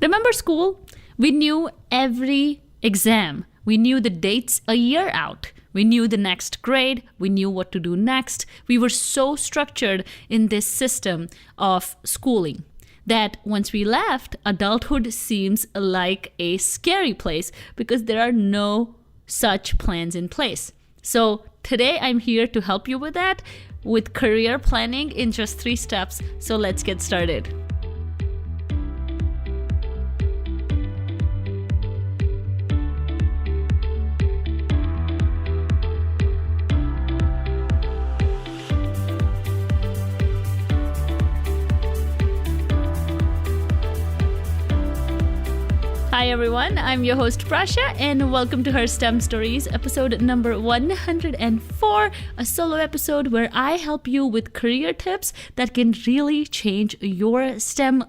Remember school? We knew every exam. We knew the dates a year out. We knew the next grade. We knew what to do next. We were so structured in this system of schooling that once we left, adulthood seems like a scary place because there are no such plans in place. So today I'm here to help you with that, with career planning in just 3 steps. So let's get started. Hi everyone, I'm your host Prasha and welcome to Her STEM Stories, episode number 104, a solo episode where I help you with career tips that can really change your STEM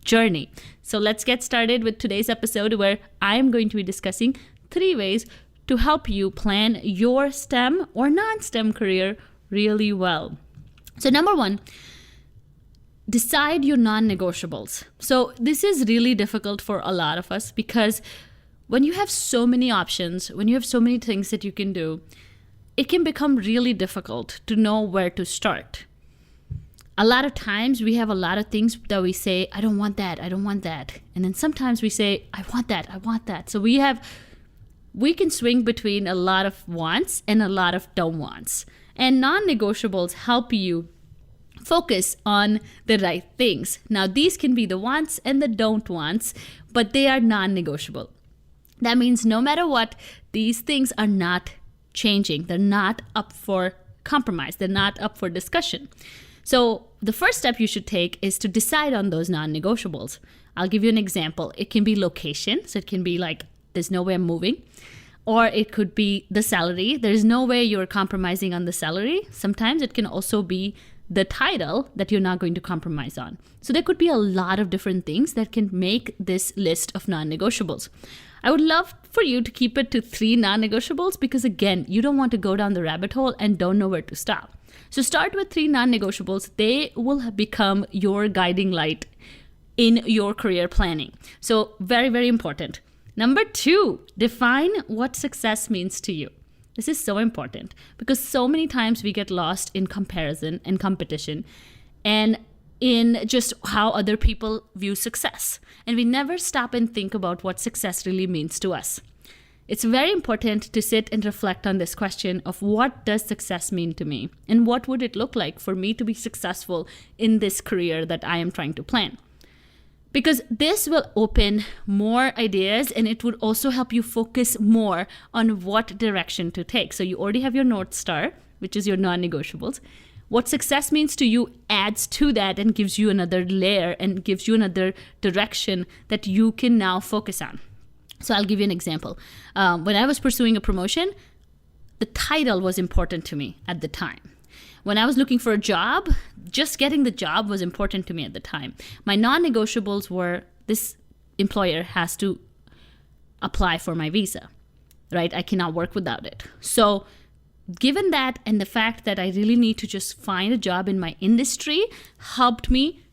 journey. So let's get started with today's episode where I'm going to be discussing 3 ways to help you plan your STEM or non-STEM career really well. So number 1, decide your non-negotiables. So this is really difficult for a lot of us because when you have so many options, when you have so many things that you can do, it can become really difficult to know where to start. A lot of times we have a lot of things that we say, I don't want that, I don't want that. And then sometimes we say, I want that, I want that. So we can swing between a lot of wants and a lot of don't wants. And non-negotiables help you focus on the right things. Now, these can be the wants and the don't wants, but they are non-negotiable. That means no matter what, these things are not changing. They're not up for compromise. They're not up for discussion. So the first step you should take is to decide on those non-negotiables. I'll give you an example. It can be location. So it can be like, there's no way I'm moving. Or it could be the salary. There's no way you're compromising on the salary. Sometimes it can also be the title that you're not going to compromise on. So there could be a lot of different things that can make this list of non-negotiables. I would love for you to keep it to 3 non-negotiables because again, you don't want to go down the rabbit hole and don't know where to stop. So start with 3 non-negotiables. They will become your guiding light in your career planning. So very, very important. Number 2, define what success means to you. This is so important because so many times we get lost in comparison and competition and in just how other people view success. And we never stop and think about what success really means to us. It's very important to sit and reflect on this question of what does success mean to me? And what would it look like for me to be successful in this career that I am trying to plan? Because this will open more ideas and it would also help you focus more on what direction to take. So you already have your North Star, which is your non-negotiables. What success means to you adds to that and gives you another layer and gives you another direction that you can now focus on. So I'll give you an example. When I was pursuing a promotion, the title was important to me at the time. When I was looking for a job, just getting the job was important to me at the time. My non-negotiables were this employer has to apply for my visa, right? I cannot work without it. So given that and the fact that I really need to just find a job in my industry helped me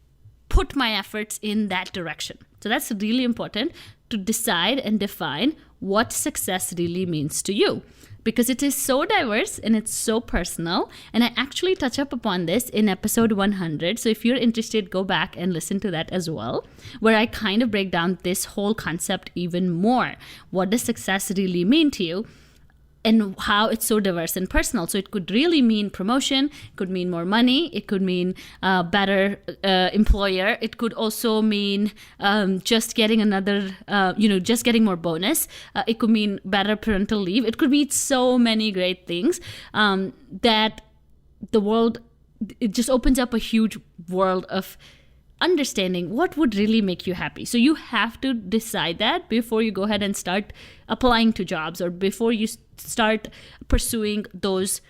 put my efforts in that direction. So that's really important to decide and define what success really means to you. Because it is so diverse and it's so personal. And I actually touch up upon this in episode 100. So if you're interested, go back and listen to that as well, where I kind of break down this whole concept even more. What does success really mean to you? And how it's so diverse and personal. So it could really mean promotion, it could mean more money, it could mean better employer, it could also mean just getting another, just getting more bonus. It could mean better parental leave. It could mean so many great things that the world, it just opens up a huge world of understanding what would really make you happy. So you have to decide that before you go ahead and start applying to jobs or before you start pursuing those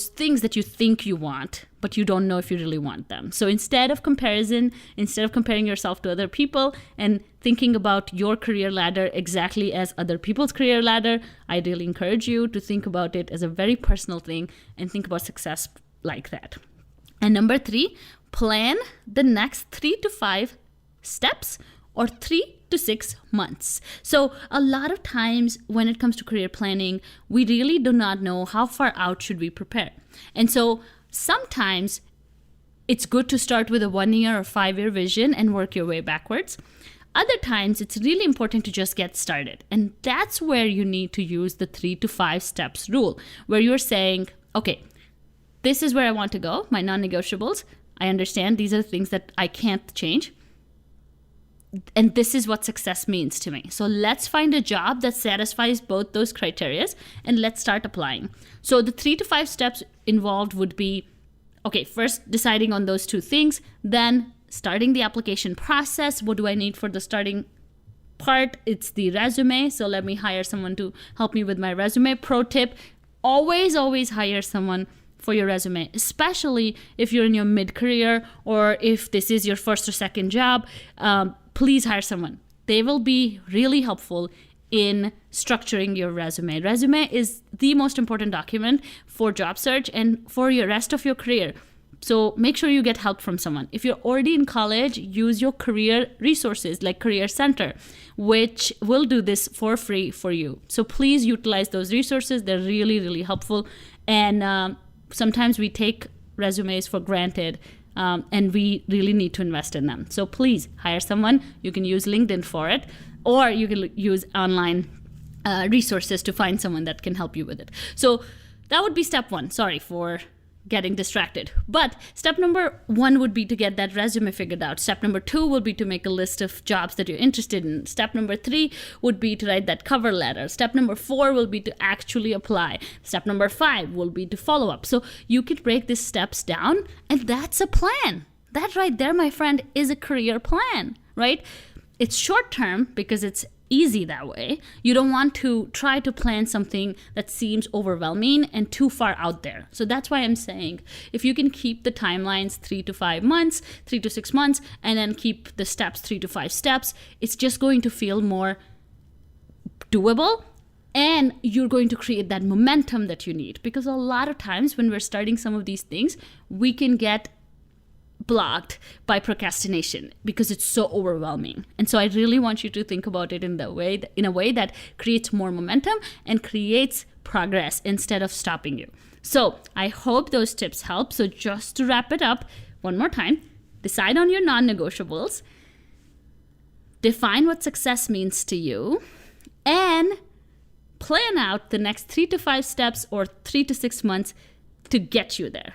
things that you think you want, but you don't know if you really want them. So instead of comparison, instead of comparing yourself to other people and thinking about your career ladder exactly as other people's career ladder, I really encourage you to think about it as a very personal thing and think about success like that. And number 3, plan the next 3 to 5 steps or 3 to 6 months. So a lot of times when it comes to career planning, we really do not know how far out should we prepare. And so sometimes it's good to start with a 1 year or 5 year vision and work your way backwards. Other times it's really important to just get started. And that's where you need to use the 3 to 5 steps rule, where you're saying, okay, this is where I want to go, my non-negotiables. I understand these are the things that I can't change. And this is what success means to me. So let's find a job that satisfies both those criteria and let's start applying. So the 3 to 5 steps involved would be, okay, first deciding on those 2 things, then starting the application process. What do I need for the starting part? It's the resume. So let me hire someone to help me with my resume. Pro tip, always hire someone for your resume, especially if you're in your mid-career or if this is your first or second job. Please hire someone. They will be really helpful in structuring your resume. Resume is the most important document for job search and for your rest of your career. So make sure you get help from someone. If you're already in college, use your career resources like Career Center, which will do this for free for you. So please utilize those resources. They're really helpful. And sometimes we take resumes for granted. And we really need to invest in them. So please hire someone. You can use LinkedIn for it, or you can use online resources to find someone that can help you with it. So that would be step 1. Sorry for getting distracted. But step number 1 would be to get that resume figured out. Step number 2 would be to make a list of jobs that you're interested in. Step number 3 would be to write that cover letter. Step number 4 will be to actually apply. Step number 5 will be to follow up. So you could break these steps down, and that's a plan. That right there, my friend, is a career plan, right? It's short term because it's easy that way. You don't want to try to plan something that seems overwhelming and too far out there. So that's why I'm saying if you can keep the timelines 3 to 5 months, 3 to 6 months, and then keep the steps 3 to 5 steps, it's just going to feel more doable. And you're going to create that momentum that you need. Because a lot of times when we're starting some of these things, we can get blocked by procrastination because it's so overwhelming. And so I really want you to think about it in a way that creates more momentum and creates progress instead of stopping you. So I hope those tips help. So just to wrap it up one more time, decide on your non-negotiables, define what success means to you, and plan out the next 3 to 5 steps or 3 to 6 months to get you there.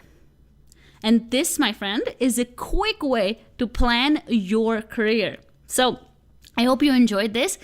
And this, my friend, is a quick way to plan your career. So I hope you enjoyed this.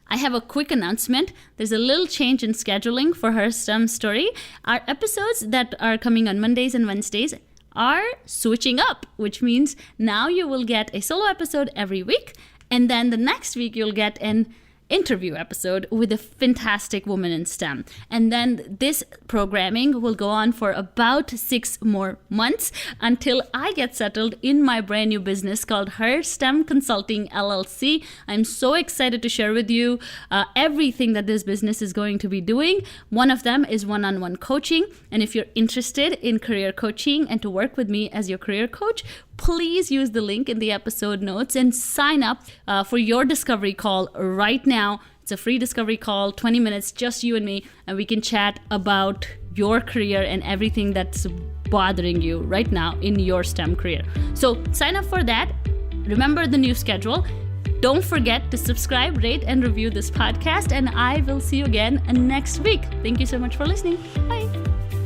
I have a quick announcement. There's a little change in scheduling for Her STEM Story. Our episodes that are coming on Mondays and Wednesdays are switching up, which means now you will get a solo episode every week. And then the next week you'll get an interview episode with a fantastic woman in STEM. And then this programming will go on for about 6 more months until I get settled in my brand new business called Her STEM Consulting LLC. I'm so excited to share with you everything that this business is going to be doing. One of them is one-on-one coaching. And if you're interested in career coaching and to work with me as your career coach, please use the link in the episode notes and sign up for your discovery call right now. It's a free discovery call, 20 minutes, just you and me, and we can chat about your career and everything that's bothering you right now in your STEM career. So sign up for that. Remember the new schedule. Don't forget to subscribe, rate, and review this podcast, and I will see you again next week. Thank you so much for listening. Bye.